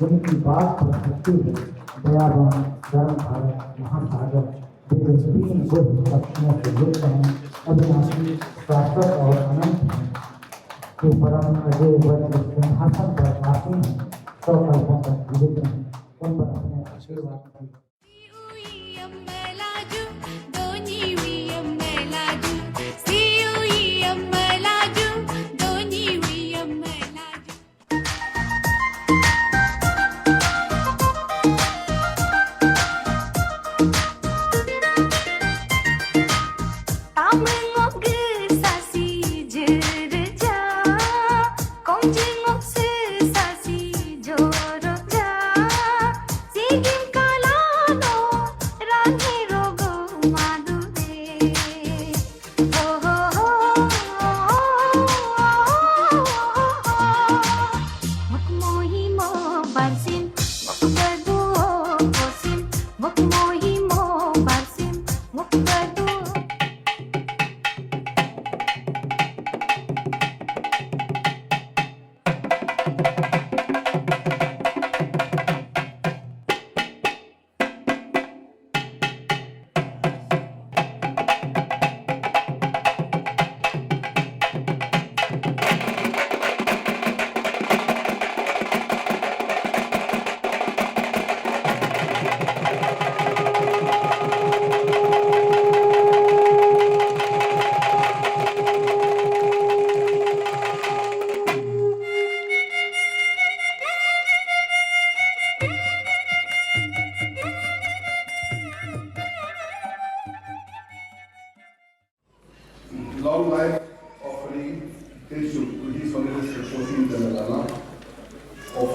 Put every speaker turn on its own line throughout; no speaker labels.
उनकी बात पर हंसती है दयावान धर्म भारत महासागर वे तीन बुद्ध पक्षियों से युक्त हैं अविनाशी शाश्वत और अनंत हैं जो परम अजय वज्र सिंहासन पर आसीन हैं सौ कल्पों तक जीवित हैं उन पर अपने आशीर्वाद की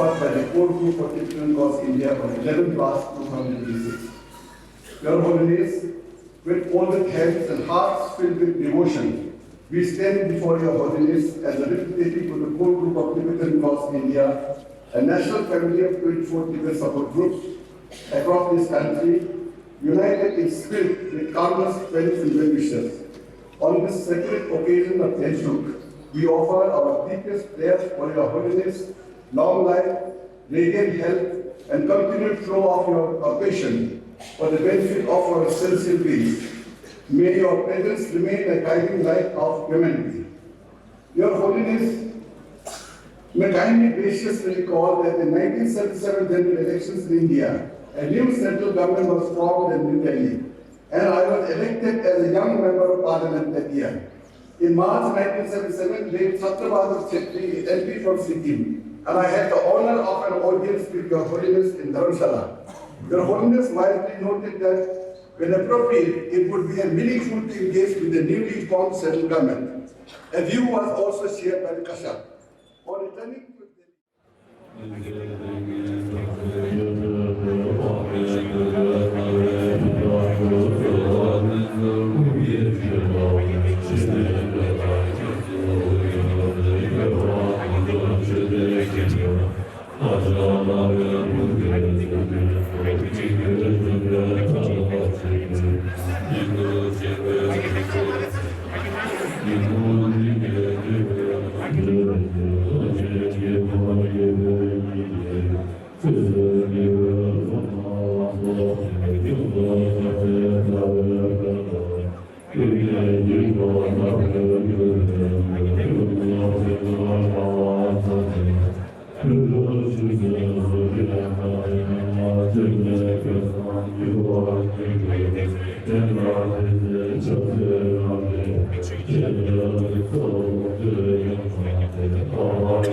offered by the Core Group for Tibetan Cause India on 11th March 2026. Your Holiness, with all the hands and hearts filled with devotion, we stand before Your Holiness as a representative of the Core Group of Tibetan Cause India, a national family of 24 Tibetan support groups across this country, united in spirit with countless friends and well-wishers. On this sacred occasion of Tenshuk, we offer our deepest prayers for Your Holiness, long life, radiant health, and continued flow of Your compassion for the benefit of our celestial beings. May Your presence remain a guiding light of humanity. Your Holiness, may kindly graciously recall that in 1977 general elections in India, a new central government was formed in New Delhi, and I was elected as a young member of parliament that year. In March 1977, Late Satyabhadur Chetri, MP from Sikkim, and I had the honor of an audience with Your Holiness in Dharamshala. Your Holiness wisely noted that when appropriate, it would be meaningful to engage with the newly formed central government. A view was also shared by the Kashap. On returning to
Oh,